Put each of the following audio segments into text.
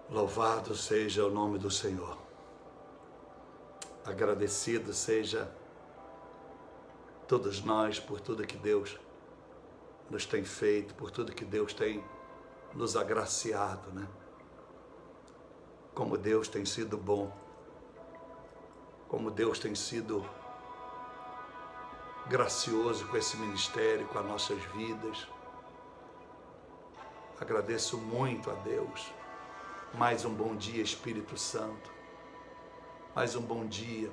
Louvado seja o nome do Senhor. Agradecido seja todos nós por tudo que Deus nos tem feito, por tudo que Deus tem nos agraciado, né? Como Deus tem sido bom, como Deus tem sido gracioso com esse ministério, com as nossas vidas. Agradeço muito a Deus. Mais um bom dia, Espírito Santo. Mais um bom dia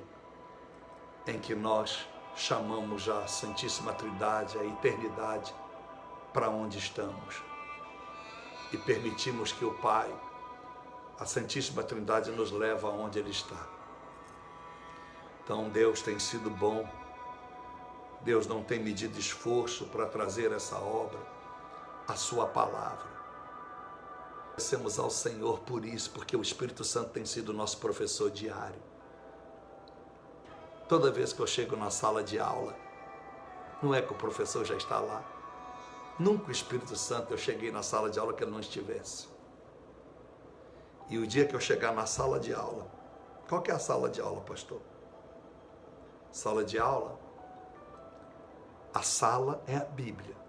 em que nós chamamos a Santíssima Trindade, a eternidade, para onde estamos. E permitimos que o Pai, a Santíssima Trindade, nos leve aonde Ele está. Então Deus tem sido bom. Deus não tem medido esforço para trazer essa obra, a sua palavra. Agradecemos ao Senhor por isso, porque o Espírito Santo tem sido o nosso professor diário. Toda vez que eu chego na sala de aula, não é que o professor já está lá. Nunca o Espírito Santo, eu cheguei na sala de aula que ele não estivesse. E o dia que eu chegar na sala de aula, qual que é a sala de aula, pastor? Sala de aula, a sala é a Bíblia.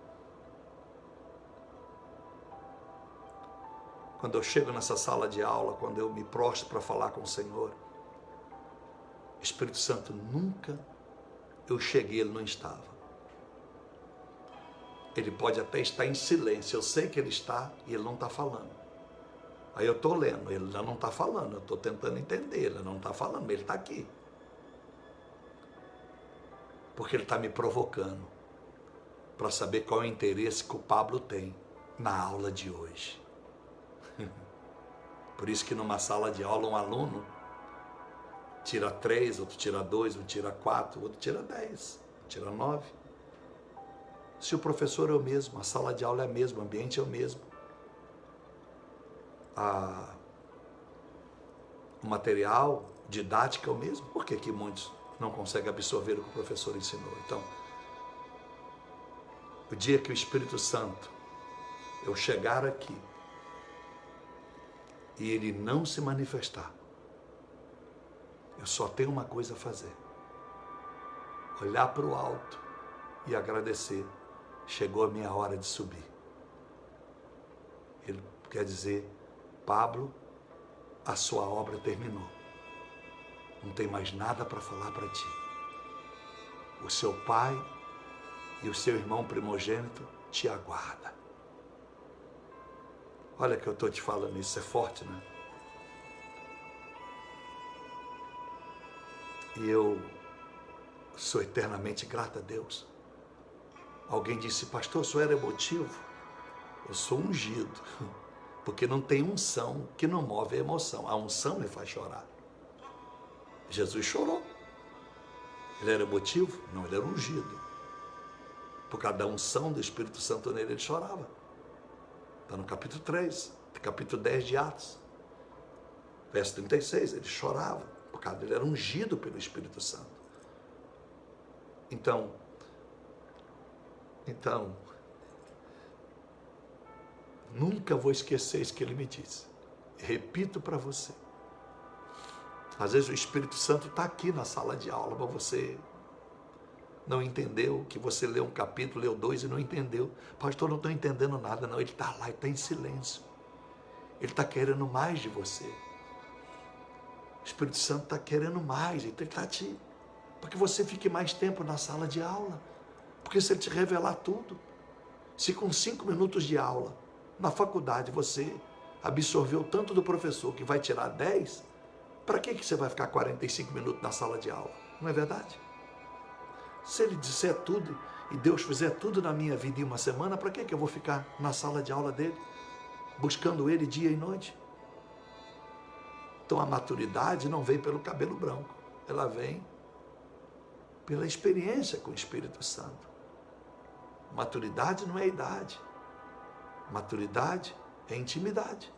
Quando eu chego nessa sala de aula, quando eu me prostro para falar com o Senhor, o Espírito Santo nunca, eu cheguei, ele não estava. Ele pode até estar em silêncio, eu sei que ele está e ele não está falando. Aí eu estou lendo, ele já não está falando, eu estou tentando entender, ele não está falando, mas ele está aqui. Porque ele está me provocando para saber qual é o interesse que o Pablo tem na aula de hoje. Por isso que numa sala de aula um aluno tira 3, outro tira 2, outro tira 4, outro tira 10, outro tira 9. Se o professor é o mesmo, a sala de aula é a mesma, o ambiente é o mesmo, o material didático é o mesmo, por que muitos não conseguem absorver o que o professor ensinou? Então, o dia que o Espírito Santo, eu chegar aqui, e ele não se manifestar, eu só tenho uma coisa a fazer: olhar para o alto e agradecer. Chegou a minha hora de subir. Ele quer dizer: Pablo, a sua obra terminou. Não tem mais nada para falar para ti. O seu pai e o seu irmão primogênito te aguardam. Olha que eu estou te falando isso, é forte, né? E eu sou eternamente grato a Deus. Alguém disse: pastor, o senhor era emotivo? Eu sou ungido, porque não tem unção que não move a emoção. A unção me faz chorar. Jesus chorou. Ele era emotivo? Não, ele era ungido. Por causa da unção do Espírito Santo nele, ele chorava. Está no capítulo 3, capítulo 10 de Atos, verso 36, ele chorava, por causa dele era ungido pelo Espírito Santo. Então, nunca vou esquecer isso que ele me disse. Repito para você. Às vezes o Espírito Santo está aqui na sala de aula, mas você não entendeu, que você leu um capítulo, leu 2 e não entendeu. Pastor, não estou entendendo nada. Não, ele está lá, ele está em silêncio. Ele está querendo mais de você. O Espírito Santo está querendo mais, então ele está te... Porque você fique mais tempo na sala de aula. Porque se ele te revelar tudo, se com 5 minutos de aula, na faculdade, você absorveu tanto do professor que vai tirar 10, para que você vai ficar 45 minutos na sala de aula? Não é verdade? Se ele disser tudo e Deus fizer tudo na minha vida em uma semana, para que eu vou ficar na sala de aula dele, buscando ele dia e noite? Então a maturidade não vem pelo cabelo branco, ela vem pela experiência com o Espírito Santo. Maturidade não é idade, maturidade é intimidade.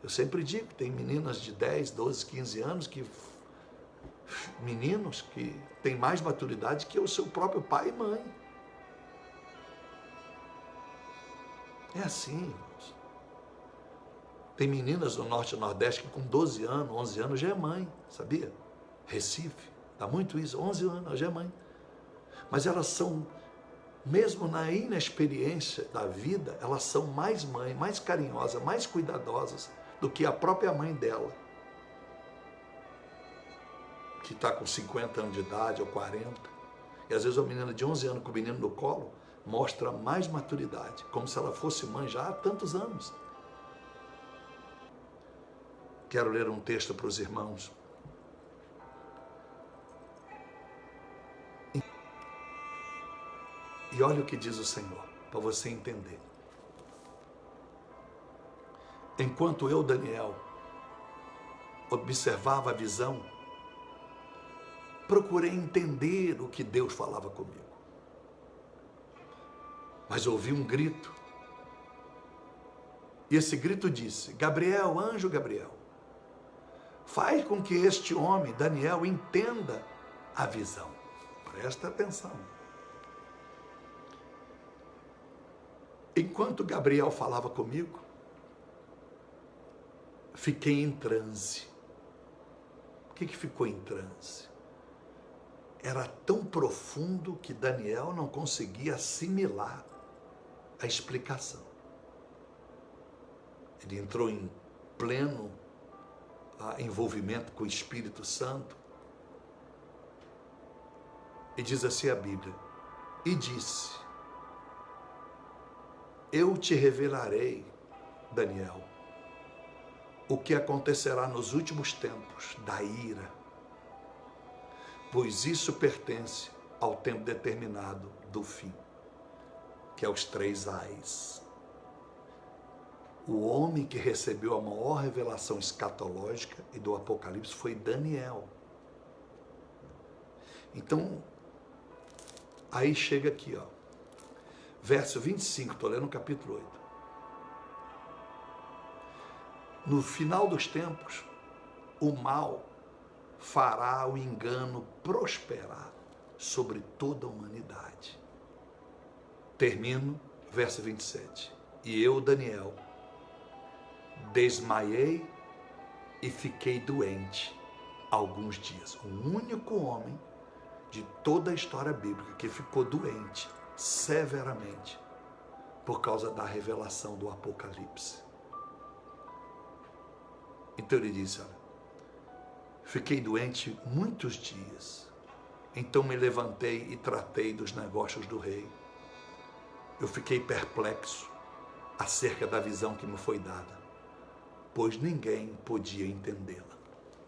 Eu sempre digo que tem meninas de 10, 12, 15 anos meninos que têm mais maturidade que o seu próprio pai e mãe. É assim, irmãos. Tem meninas do Norte e Nordeste que com 12 anos, 11 anos já é mãe, sabia? Recife, dá muito isso, 11 anos já é mãe. Mas elas são, mesmo na inexperiência da vida, elas são mais mãe, mais carinhosas, mais cuidadosas do que a própria mãe dela, que está com 50 anos de idade ou 40. E às vezes uma menina de 11 anos com o menino no colo mostra mais maturidade, como se ela fosse mãe já há tantos anos. Quero ler um texto para os irmãos. E olha o que diz o Senhor, para você entender. Enquanto eu, Daniel, observava a visão, procurei entender o que Deus falava comigo. Mas ouvi um grito. E esse grito disse: Gabriel, anjo Gabriel, faz com que este homem, Daniel, entenda a visão. Presta atenção. Enquanto Gabriel falava comigo, fiquei em transe. O que ficou em transe? Era tão profundo que Daniel não conseguia assimilar a explicação. Ele entrou em pleno envolvimento com o Espírito Santo. E diz assim a Bíblia: e disse: eu te revelarei, Daniel, o que acontecerá nos últimos tempos da ira, pois isso pertence ao tempo determinado do fim, que é os 3 ais. O homem que recebeu a maior revelação escatológica e do Apocalipse foi Daniel. Então, aí chega aqui, ó, verso 25, estou lendo o capítulo 8. No final dos tempos, o mal fará o engano prosperar sobre toda a humanidade. Termino, verso 27. E eu, Daniel, desmaiei e fiquei doente alguns dias. O único homem de toda a história bíblica que ficou doente severamente por causa da revelação do Apocalipse. Então ele disse: olha, fiquei doente muitos dias, então me levantei e tratei dos negócios do rei. Eu fiquei perplexo acerca da visão que me foi dada, pois ninguém podia entendê-la,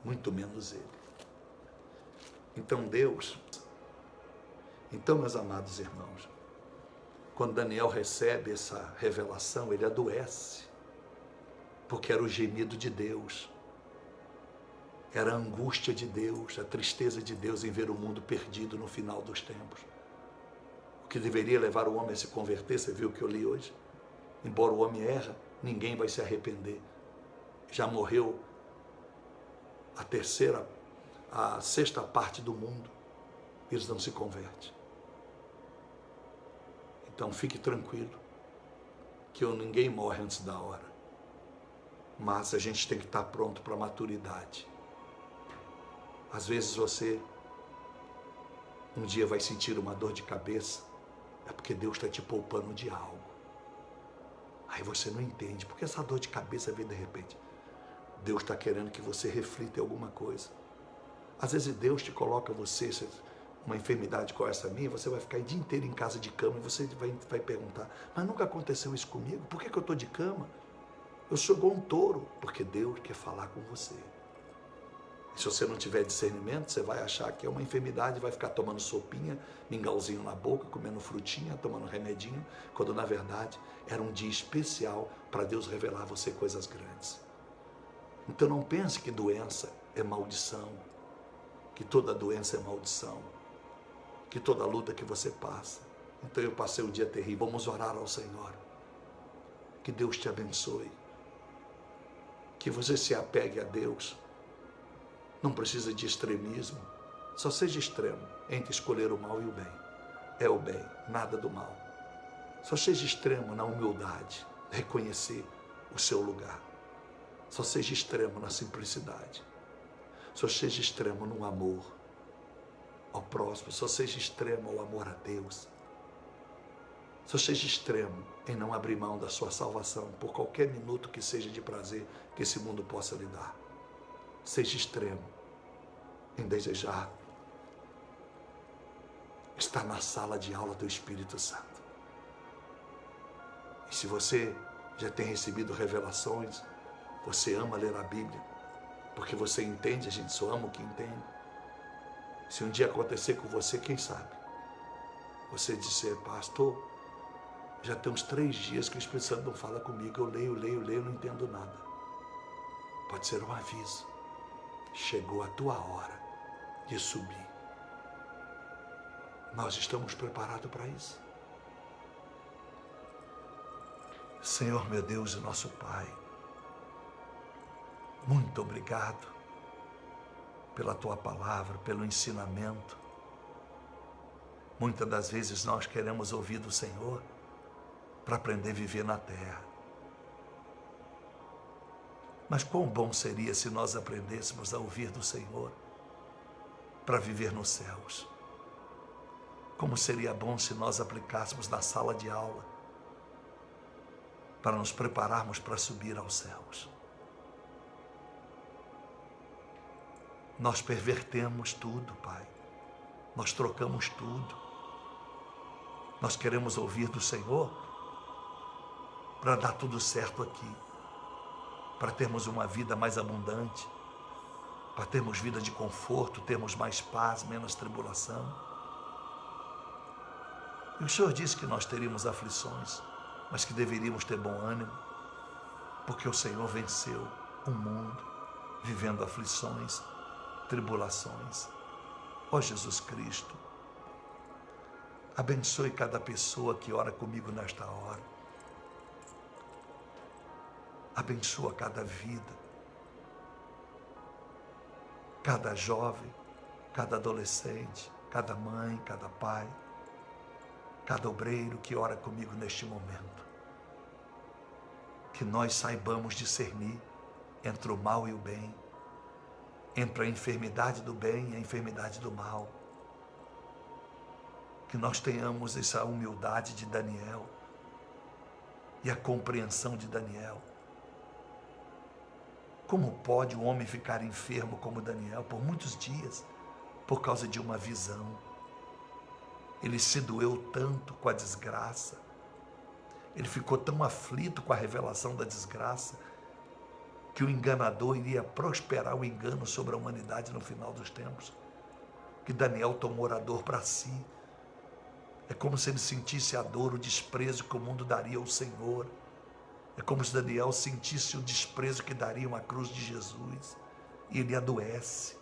muito menos ele. Então Deus, meus amados irmãos, quando Daniel recebe essa revelação, ele adoece, porque era o gemido de Deus, era a angústia de Deus, a tristeza de Deus em ver o mundo perdido no final dos tempos. O que deveria levar o homem a se converter, você viu o que eu li hoje? Embora o homem erra, ninguém vai se arrepender. Já morreu a sexta parte do mundo, eles não se convertem. Então fique tranquilo, que ninguém morre antes da hora. Mas a gente tem que estar pronto para a maturidade. Às vezes você um dia vai sentir uma dor de cabeça, é porque Deus está te poupando de algo. Aí você não entende, porque essa dor de cabeça vem de repente. Deus está querendo que você reflita em alguma coisa. Às vezes Deus te coloca você, uma enfermidade como essa minha, você vai ficar o dia inteiro em casa de cama e você vai perguntar: mas nunca aconteceu isso comigo? Por que eu estou de cama? Eu sou igual um touro, porque Deus quer falar com você. E se você não tiver discernimento, você vai achar que é uma enfermidade, vai ficar tomando sopinha, mingauzinho na boca, comendo frutinha, tomando remedinho, quando na verdade era um dia especial para Deus revelar a você coisas grandes. Então não pense que doença é maldição, que toda doença é maldição, que toda luta que você passa. Então eu passei um dia terrível. Vamos orar ao Senhor. Que Deus te abençoe. Que você se apegue a Deus. Não precisa de extremismo. Só seja extremo entre escolher o mal e o bem. É o bem, nada do mal. Só seja extremo na humildade, reconhecer o seu lugar. Só seja extremo na simplicidade. Só seja extremo no amor ao próximo. Só seja extremo ao amor a Deus. Só seja extremo em não abrir mão da sua salvação por qualquer minuto que seja de prazer que esse mundo possa lhe dar. Seja extremo em desejar estar na sala de aula do Espírito Santo. E se você já tem recebido revelações, você ama ler a Bíblia, porque você entende, a gente só ama o que entende. Se um dia acontecer com você, quem sabe? Você dizer, pastor, já tem uns 3 dias que o Espírito Santo não fala comigo, eu leio, não entendo nada. Pode ser um aviso. Chegou a tua hora de subir. Nós estamos preparados para isso. Senhor, meu Deus e nosso Pai, muito obrigado pela tua palavra, pelo ensinamento. Muitas das vezes nós queremos ouvir do Senhor para aprender a viver na terra. Mas quão bom seria se nós aprendêssemos a ouvir do Senhor para viver nos céus. Como seria bom se nós aplicássemos na sala de aula para nos prepararmos para subir aos céus. Nós pervertemos tudo, Pai. Nós trocamos tudo. Nós queremos ouvir do Senhor para dar tudo certo aqui, para termos uma vida mais abundante, para termos vida de conforto, termos mais paz, menos tribulação. E o Senhor disse que nós teríamos aflições, mas que deveríamos ter bom ânimo, porque o Senhor venceu o mundo, vivendo aflições, tribulações. Ó Jesus Cristo, abençoe cada pessoa que ora comigo nesta hora. Abençoa cada vida, cada jovem, cada adolescente, cada mãe, cada pai, cada obreiro que ora comigo neste momento. Que nós saibamos discernir entre o mal e o bem, entre a enfermidade do bem e a enfermidade do mal. Que nós tenhamos essa humildade de Daniel e a compreensão de Daniel. Como pode um homem ficar enfermo como Daniel por muitos dias por causa de uma visão? Ele se doeu tanto com a desgraça, ele ficou tão aflito com a revelação da desgraça, que o enganador iria prosperar o engano sobre a humanidade no final dos tempos, que Daniel tomou a dor para si. É como se ele sentisse a dor, o desprezo que o mundo daria ao Senhor. É como se Daniel sentisse o desprezo que daria uma cruz de Jesus, e ele adoece.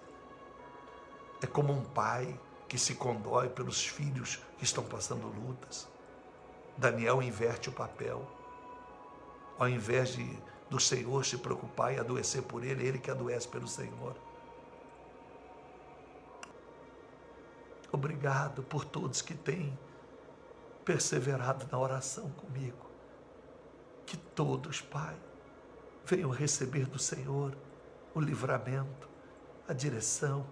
É como um pai que se condói pelos filhos que estão passando lutas. Daniel inverte o papel. Ao invés do Senhor se preocupar e adoecer por ele, ele que adoece pelo Senhor. Obrigado por todos que têm perseverado na oração comigo. Que todos, Pai, venham receber do Senhor o livramento, a direção.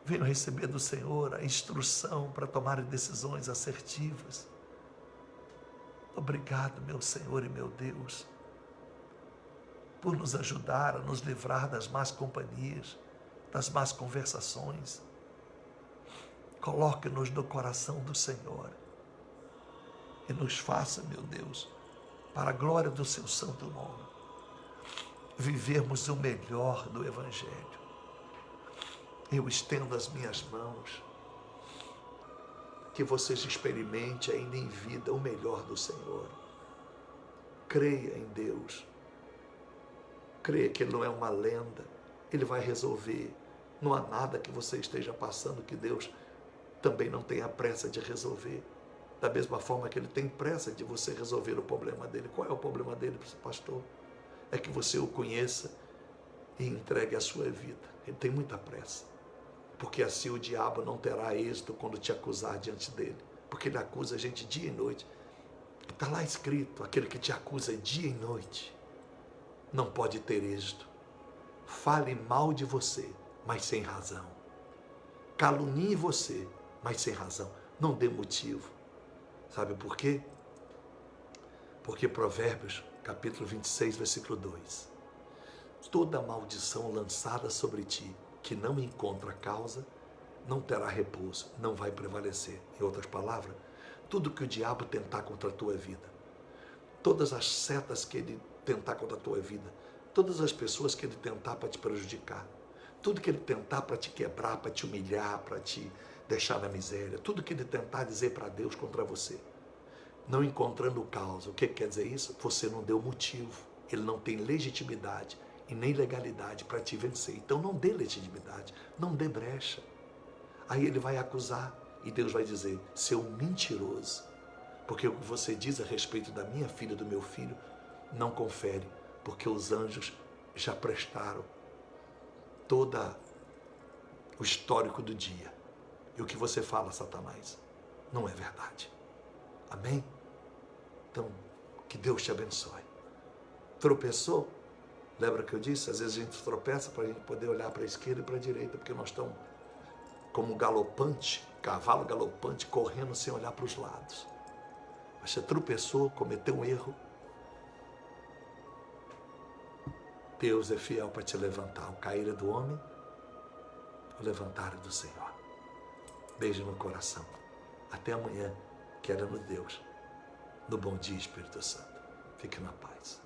Venham receber do Senhor a instrução para tomar decisões assertivas. Obrigado, meu Senhor e meu Deus, por nos ajudar a nos livrar das más companhias, das más conversações. Coloque-nos no coração do Senhor e nos faça, meu Deus, para a glória do seu santo nome, vivermos o melhor do Evangelho. Eu estendo as minhas mãos, que vocês experimentem ainda em vida o melhor do Senhor. Creia em Deus, creia que Ele não é uma lenda, Ele vai resolver. Não há nada que você esteja passando que Deus também não tenha pressa de resolver. Da mesma forma que Ele tem pressa de você resolver o problema dele. Qual é o problema dele, pastor? É que você o conheça e entregue a sua vida. Ele tem muita pressa. Porque assim o diabo não terá êxito quando te acusar diante dele. Porque ele acusa a gente dia e noite. Está lá escrito, aquele que te acusa dia e noite. não pode ter êxito. Fale mal de você, mas sem razão. Calunie você, mas sem razão. Não dê motivo. Sabe por quê? Porque Provérbios, capítulo 26, versículo 2. Toda maldição lançada sobre ti, que não encontra causa, não terá repouso, não vai prevalecer. Em outras palavras, tudo que o diabo tentar contra a tua vida, todas as setas que ele tentar contra a tua vida, todas as pessoas que ele tentar para te prejudicar, tudo que ele tentar para te quebrar, para te humilhar, para te deixar na miséria, tudo que ele tentar dizer para Deus contra você, não encontrando causa. O que quer dizer isso? Você não deu motivo, ele não tem legitimidade e nem legalidade para te vencer. Então não dê legitimidade, não dê brecha. Aí ele vai acusar e Deus vai dizer: seu mentiroso, porque o que você diz a respeito da minha filha, do meu filho, não confere, porque os anjos já prestaram todo o histórico do dia. E o que você fala, Satanás, não é verdade. Amém? Então, que Deus te abençoe. Tropeçou? Lembra que eu disse? Às vezes a gente tropeça para a gente poder olhar para a esquerda e para a direita, porque nós estamos como um galopante, cavalo galopante, correndo sem olhar para os lados. Você tropeçou, cometeu um erro. Deus é fiel para te levantar. O cair é do homem, o levantar é do Senhor. Beijo no coração. Até amanhã, querendo Deus. No bom dia, Espírito Santo. Fique na paz.